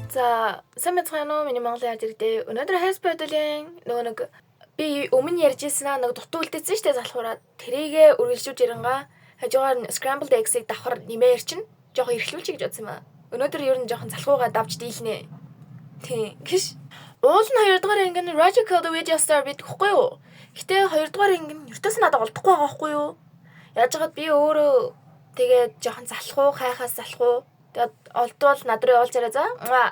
За сайн байцгаана уу миний Монголын ард ирдээ. Өнөөдөр хайс бодолын нөгөө нэг би өмнө ярьж ирсэн нэг дутуу үлдээсэн шүү дээ залхуураад. Тэрийгэ үргэлжлүүлж ирангаа хажуугаар scrambled eggs-ийг давхар нэмээр чинь жоохон эрхлүүлчих гэж бодсон юм аа. Өнөөдөр ер нь жоохон залхуугаа давж дийлнэ. Тийм. Гиш. Уул нь 2 дугаар анги нь Roger Call the Video Star бидэхгүй юу? Гэтэ 2 дугаар анги нь ертөөс надад олдохгүй байгаа байхгүй юу? Яаж яагаад би өөрөө тэгээд жоохон залхуу, хайхаас залхуу. Тэгээд олдвол над руу явуулж арай за.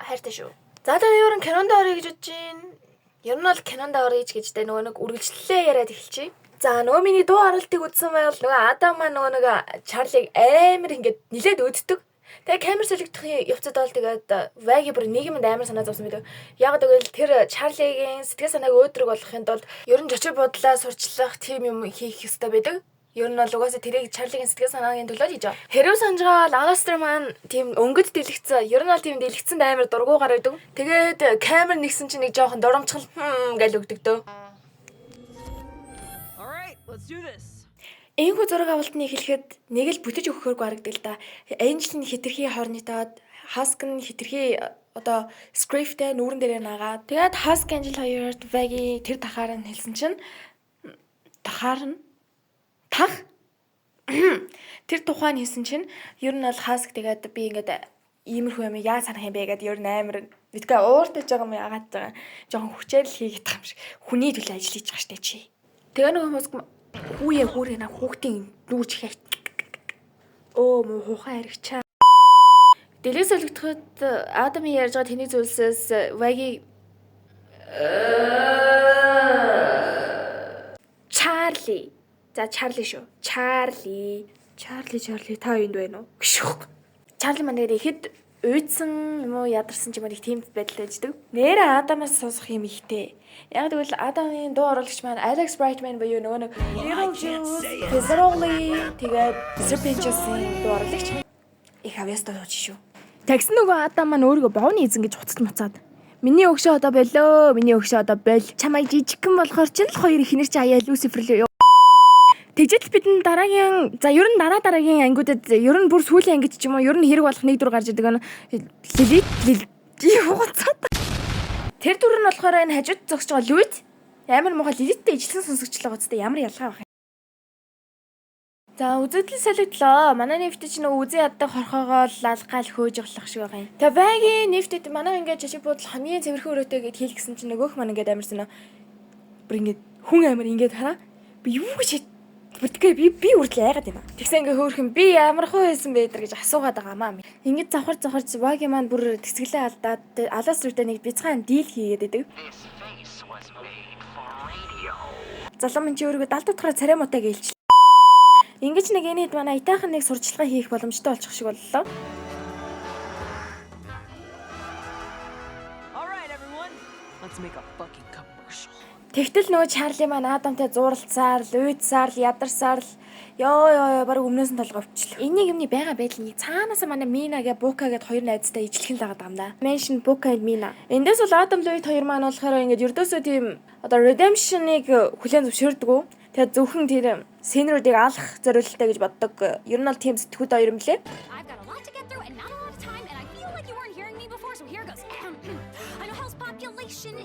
Хайртай шүү. За тэгээд ер нь кинонд орё гэж бодож байна. Ер нь бол кинонд орё гэж нөгөө нэг үргэлжлэлээ яриад эхэлчихье. За нөгөө миний дуу оролтыг үзсэн байвал нөгөө Адам маань нөгөө нэг Чарлиг амар ингээд нилээд өддөг. Тэгээ камер солигдохын явцад бол тэгээд Ваги бүр нийгэмд амар санаа зовсон байдаг. Яг тэгвэл тэр Чарлигийн сэтгэл санааг өөдрөг болгохын тулд ер нь жочир бодлоо сурчлах тийм юм хийх ёстой байдаг. Ер нь бол угаасаа тэрийг Чарлигийн сэтгэл санаагийн төлөө хийж байгаа. Хэрв санаж байгаа Аластер маань тийм өнгөд дэлгэцсэн. Ер нь бол тийм дэлгэцэн амар дургуугаар байдаг. Тэгээд камер нэгсэн чинь нэг жоохон доромчхол гэж өгдөг дөө. Alright, let's do this. Энэхүү зураг авалтны эхлэхэд нэг л бүтэж өгөхөөргүй харагддаг л да. Энжел нь хитрхи хорнитоод, Хаск нь хитрхи одоо скриптэй нүүрэн дээрээ нагаа. Тэгээд Хаск Энжел хоёрт Ваги тэр тахаар нь хэлсэн чинь тэр тухайн хийсэн чинь ер нь бол Хаск тэгээд би ингээд иймэрхүү юм яа санах юм бэ гэдэг ер нь амар бидгээ ууртаж байгаа юм яагаад байгаа жоохон хүчээр л хийгээд байгаа юм шиг хүний төлөө ажил хийж байгаа штэ чи. Тэгээ нөгөө хүмүүс хүүрээ на хүүхдийн нүүрж ихэ. Муу хуухай хэрэгчаа. Дэлгээс солигдоход Адамын ярьж байгаа тэний зүйлсээс Ваги Чарли. За Чарли шүү. Чарли та юунд байна уу? Чарли маань ихэд уйдсан юм уу ядарсан ч юм уу нэг тийм байдал байждаг. Нэрэ Адамаас сонсох юм ихтэй. Яг тэгвэл Адамын дуу оруулагч маань Alex Brightman буюу нөгөө нэг Fizaroli тэгээд Serpentine дуу оруулагч их авьяастай дууч шүү. Тэгсэн нөгөө Адам маань өөрийгөө бовны эзэн гэж хуцад муцаад миний өгшөө одоо болоо. Чамайг жижигхэн болохоор ч л хоёр ихнэр чи аяа Люцифер л тэгжэл бидний дараагийн дараагийн ангиудад ер нь бүр сүүлийн ангид ч юм уу ер нь хэрэг болох нэг дүр гарч идэг Лилит тэр дүр нь болохоор энэ хажууд зогсож байгаа Лүд амар муухай Лилиттэй ижилхэн сонсогчлоо гоцтой ямар ялгаа байх юм. За үзэгдэл солигдлоо. Манай нэвтэж чинь үзэн яддаг хорхоогоо лалгаал хөөж явах шиг байгаа юм. Тэгээ Ваги нэвтэд манай ингээд жишээ бодол хамгийн цэвэрхэн өрөөтэй гэд хэлгсэн чинь нөгөөх маань ингээд амарсан. Бүр ингээд хүн амар ингээд хараа. Би юу гэж бүтгээ би үрдэл яагаад юм аа. Тэгсэн ингээ хөөрхөн би ямар хөө байсан бэ гэж асуугаад байгаа маа. Ингээд завхарч Ваги маань бүр тэсгэлээ алдаад алаас үрдээ нэг бяцхан дийл хийгээд байдаг. Залуу минь чи өөрийгөө 70 дахь царай муутай гэлж. Ингэж нэг энэд манай итайхан нэг сурчлагаа хийх боломжтой болчих шиг боллоо. Alright everyone, let's make a fucking commercial. Тэгтэл нөгөө Чарли маань Адамтай зуралцаар, уйдсаар, ядарсаар ёо баг өмнөөс нь толгой өвчлөө. Энийг юмны байгаа байдал нэг цаанаасаа манай Мина гэ Бука гэд хоёр найзтай ижилхэн лагаад байгаа юм да. Mention Бука and Мина. Эндээс бол Адам Луид хоёр маань болохоор ингээд ердөөсөө тийм одоо redemption-ыг хүлээн зөвшөөрдөг. Тэгээд зөвхөн тэр сценаруудыг алах зориулалтаа гэж боддог. Ер нь бол тийм сэтгүүд хоёр юм лээ.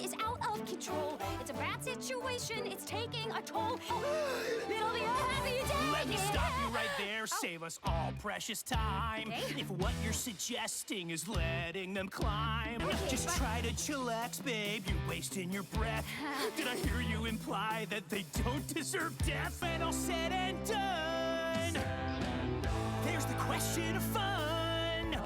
Is out of control. It's a bad situation. It's taking a toll. It'll be a happy day. Let me stop you right there. Save us all precious time. Okay. If what you're suggesting is letting them climb, just try to chillax, babe. You're wasting your breath. Did I hear you imply that they don't deserve death? And all said and done, there's the question of fun.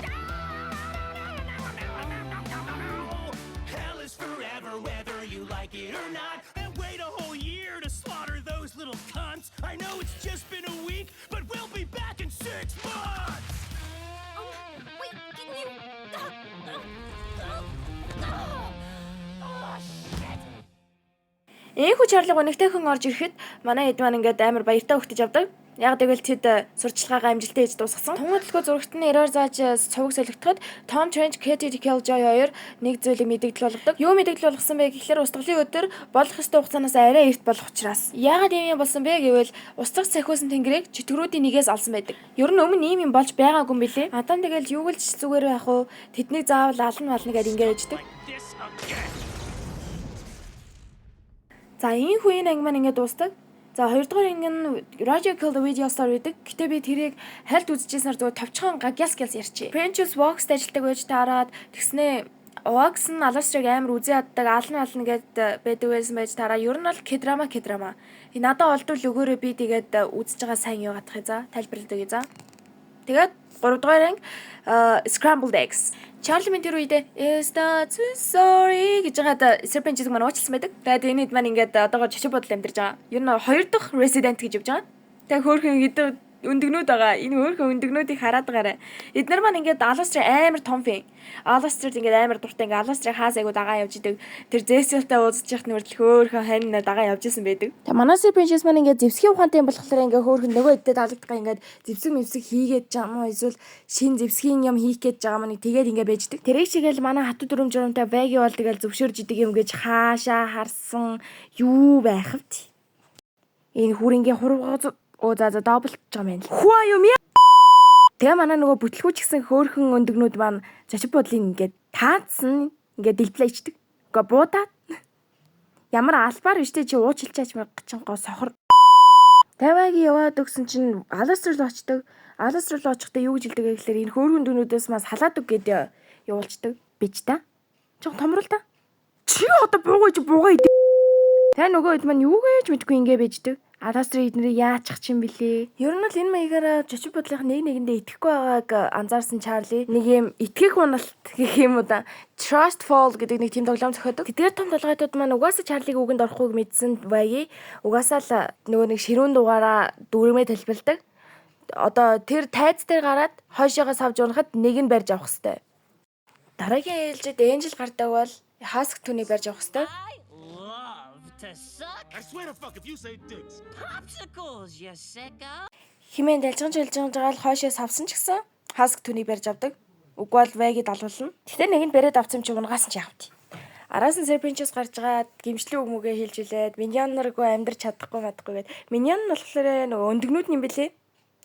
Hell is forever, whether you like it or not. And wait a whole year to slaughter those little cunts. I know it's just been a week, but we'll be back in 6 months. Wait, can you? Oh, shit. Энэхүү Чарлиг өнөгтэй хүн орж ирэхэд манай хэд маань ингээд амар баяртай өгтөж авдаг. Яг тэгвэл тэд сурчлагаагаа амжилттай хийж дуусгасан. Тунгууд төлгөө зурагт нь эрээр зааж цувг солигдоход Tom Trench, Katie Killjoy хоёр нэг зүйлийг мэдэгдэл болгодог. Юу мэдэгдэл болгосон бэ гэхээр устгалын өдөр болох ёстой хугацаанаас арай эрт болох учраас. Яагаад ийм юм болсон бэ гэвэл устгах сахиусан тэнгэрийг чөтгөрүүдийн нэгээс алсан байдаг. Ер нь өмнө ийм юм болж байгаагүй юм билээ. Адам тэгэл юу гэлж зүгээр байх уу? Тэднийг заавал ална мална гэдээ ингэж ээждэг. За энэ хүн анги маань ингэ дуустдаг. За хоёрдугаар анги нь Roger Killed the Video Star гэдэг. Гэтэ би тэрийг хальт үзчихсээр зүгээр товчхон гялс ярьчих. Prentice Vox ажилтдаг байж таарад тэгснээ Vox нь Alastair-ыг амар үзий аддаг ална гэд байдаг байсан байж таараа. Ер нь бол K-drama. Энэ надад олдвол өгөөрэй би тэгээд үзэж байгаа сайн юу гадах за тайлбарладаг за. Тэгээд 3 дугаар анги Scrambled Eggs. Charlie минь тэр үедээ is that so sorry гэж байгаа Serpent маань уучлсан байдаг. Тэгээд энэ хэд маань ингээд одоогоор чичиг бодол амьдарч байгаа. Ер нь 2 дахь resident гэж явж байгаа. Тэгээд хөөрхөн эдгээр өндөгнүүд байгаа. Энэ хөөрхөн өндөгнүүдийг хараад байгаарай. Эднэр маань ингээд Alastair амар том фэн. Alastair ингээд амар дуртай ингээд Alastair хаас айгу дагаа явж идэг. Тэр Zesel-тай уулзж яхад нүртэл хөөрхөн хань дагаа явж исэн байдаг. Тэгээд манай Serpent маань ингээд зэвсгийн ухаантай юм болохоор ингээд хөөрхөн нөгөө эдтэй таалагдгаа ингээд зэвсэг хийгээд жаа эсвэл шин зэвсгийн юм хийх гэж байгаа маань тэгээд ингээд байждаг. Тэрийг чигээл манай хатуу дүрм журамтай Vagi бол тэгэл зөвшөөрж идэг юм гэж хаашаа харсан юу байх вэ? Энэ хүрингийн хуруугаж за даблж байгаа юм. Хүү юм яа? Тэгээ манай нөгөө бүтлгүүч гэсэн хөөрхөн өндөгнүүд маань зочид бодлын ингээд таацсан ингээд дэлплэйчдэг. Гэхдээ буудаад ямар албаар биш чи уучлчаач мэгчин гоо сохор. Таваги яваад өгсөн чинь Alastair л очдог. Alastair л очихдаа юу гэж хэлдэг гэхээр энэ хөөрхөн дүнүүдээс мас халаад өг гэдээ явуулцдаг. Бич та. Чон томрол та. Чи одоо буугаж буугаа идэв. Тэ нөгөө хэд маань юу гэж мэдгүй ингээ байждаг. Alastair эднэрийг яачих юм бэлээ. Ер нь л энэ маягаараа чочиг бодлынх нэгэндээ итгэхгүй байгааг анзаарсан Charlie нэг юм итгэх уналт гэх юм уу да. Trust fall гэдэг нэг тийм тоглоом зохиодог. Тэдгээр том толгойтууд маань угаасаа Charlie-г үгэнд орохыг мэдсэн Vagi угаасаа л нөгөө нэг ширүүн дугаараа дүүрмээ талбилдаг. Одоо тэр тайз дээр гараад хойшоогоос авч унахад нэг нь барьж авах хэвээр. Дараагийн ээлжид Angel гардаг бол Husk түүнийг барьж авах хэвээр. To suck I swear to fuck if you say dicks. popsicles, you sicko. Химэн дэлжгэнж байгаа л хойшоос авсан ч гэсэн Husk түүнийг барьж авдаг. Үгүй бол Vagi далуулна. Гэтэ нэг нь бариад авсан ч унгаас нь явт. Араас нь Serpent гарч гаад гимшлийн үг мүгээ хэлж үлээд Minion наргүй амьдрч чадахгүй гэд. Minion нь болохоор нөгөө өндөгнүүд юм бэлээ.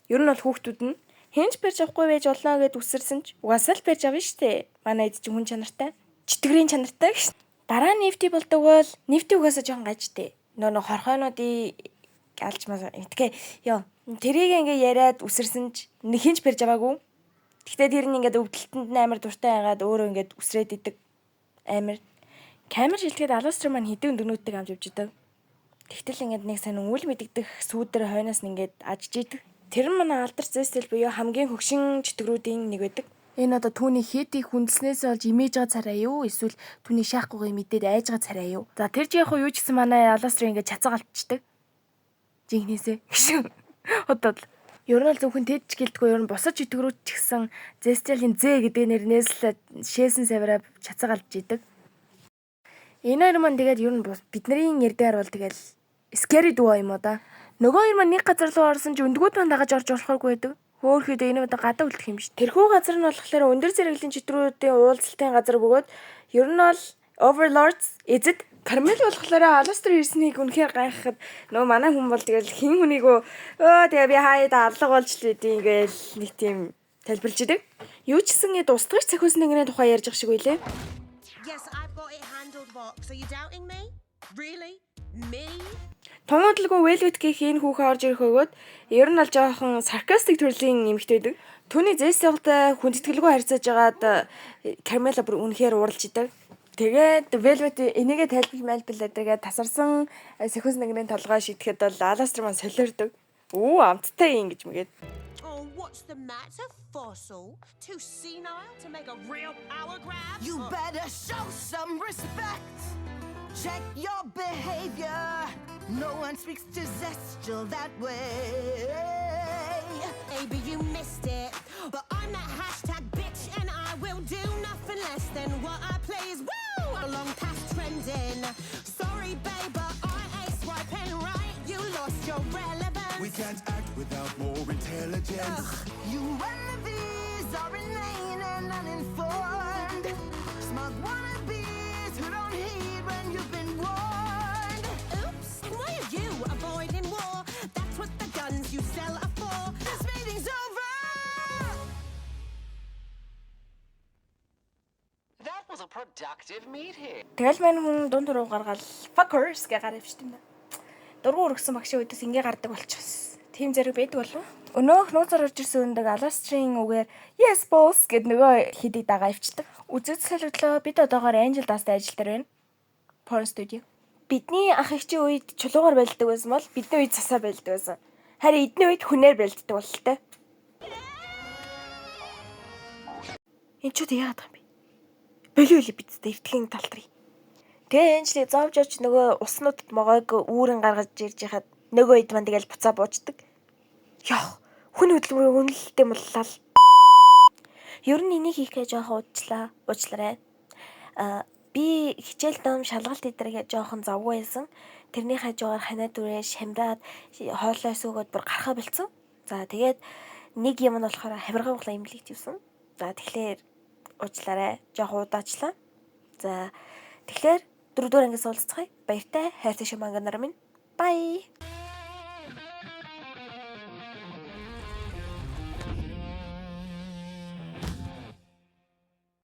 Ер нь бол хүүхдүүд нь хинч барьж авахгүй байж болно гэд үсэрсэн ч угаасаа л барьж авна штэ. Манай эд чинь хүн чанартай. Читгэрийн чанартай гэж. Дараа нь нефти болдог бол нефти угаасаа жоохон гажтэй. Нөө хорхойнуудыг алж маа. Тэгээ ёо тэрийг ингээ яриад үсэрсэн ч нэг хинч барьж аваагүй. Гэхдээ тэр нь ингээд өвдөлтөнд амар дуртай байгаад өөрөө ингээд үсрээд идэг. Амар камер шилтгэхэд Alastair маань хэдэн өндөгнүүдтэй амж явж идэг. Тэгтэл ингээд нэг сайн үйл мэддэх сүүдэр хойноос нь ингээд ажиж идэг. Тэр нь манай алдарч Zesel буюу хамгийн хөгшин чөтгөрүүдийн нэг байдаг. Энэ одоо түүний хэтийг хүндэснээс болж имиж байгаа царай юу эсвэл түүний шаахгүйгээ мэдээд айж байгаа царай юу. За тэр ч яг юу ч гэсэн манай Alastair ингээд чацаа галтчдаг. Жинхнээсээ. Одоо ер нь л зөвхөн тэд ч гэлдэггүй ер нь босож чөтгөрүүд ч гэсэн Zesel-ийн Z гэдэг нэрнээс л шээсэн савраа чацаа галж идэг. Энэ хоёр маань тэгээд ер нь бидний ярдгаар бол тэгэл scary дуу юм уу да. Нөгөө хоёр маань нэг газар руу орсон ч өндгүүд маань дагаж орж болохгүй байдаг. Хөөхөд энэ удаа гадаа үлдэх юм биш. Тэрхүү газар нь болохоор өндөр зэрэглэлийн чөтгөрүүдийн уулзалтын газар бөгөөд ер нь бол Overlords эзэд Carmel болохоор Alastair ирснийг үнэхээр гайхахад нөгөө манай хүн бол тэгэл хин хүнийгөө тэгээ би хаяада алга болж л идэв ингээл нэг тийм тайлбарлаж идэг. Юу ч гэсэн устгагч цахиусан тэнгэрийн тухай ярьж байгаа шиг байлээ. Yes, I've got it handled, Vox. Are you doubting me? Really? Me? Томоодлгүй Velvet гэх энэ хүүхэн орж ирэх өгөөд ер нь бол жоохон sarcastic төрлийн эмэгтэй байдаг. Түүний Zesel-тай хүндэтгэлгүй харьцааж байгаад Carmela бүр үнэхээр уралж идэг. Тэгээд Velvet энийгээ тайлбарлаад тэгээд тасарсан сахиус нэгний толгой шидэхэд бол Alastair маань солиордог. Оо амттай юм гэж мэгээд. Oh, what's the matter, fossil? Too senile to make a real power grab? You better show some respect. Check your behavior. No one speaks to Zestel that way. Maybe you missed it, but I'm that hashtag bitch, and I will do nothing less than what I play is woo! Along past trending. Sorry, babe, but I show relevance. We can't act without more intelligence. You wannabes are inane and uninformed. Smug wannabes who don't heed when you've been warned. Oops, and why are you avoiding war? That's what the guns you sell are for. This meeting's over! That was a productive meeting. Тэгэл мань хүн дунд руу гаргаад fuckers гэж гараа өвчт юм байна. Дургуун өргсөн багшийн үдээс ингээ гардаг болчихсон. Тим зэрэг байдаг болов. Өнөөх нууцаар орж ирсэн өндөг Аластрийн үгээр yes boss гэд нөгөө хидийг дагаа өвчтөг. Үзэгдэл солиодлоо бид одоогоор Angel Dust ажил дээр байна. Porn studio. Бидний ах эгчийн үед чулуугаар байлдаг байсан бол бидний үед цасаа байлдаг байсан. Харин эдний үед хүнээр байлддаг бололтой. Энд ч яагаад юм бэ? Болио л бидтэй эртхэн талтрий. Тэгээ Angel зовж авч нөгөө уснуудад могойг үүрэн гаргаж ирж яхад нөгөө ид ман тэгэл буцаа буучдаг. Яах, хүн хөдөлмөрийн үнэлэлтэй муллал. Ер нь энийг хийхээ жоохон уучлаарай. Би хичээл ном шалгалт эдрэгээ жоохон завгүй байсан. Тэрний хажуугаар ханаа дүрээ шамраад хоолой сүүгөөд бүр гарахаа болцсон. За тэгээд нэг юм нь болохоор хавиргаа углаа имлэгт юусан. За тэгэхээр уучлаарай. Жоохон удаачлаа. За тэгэхээр 4 дугаар ангиас уулзцгаая. Баяртай хайртай шиманга нар минь. Bye.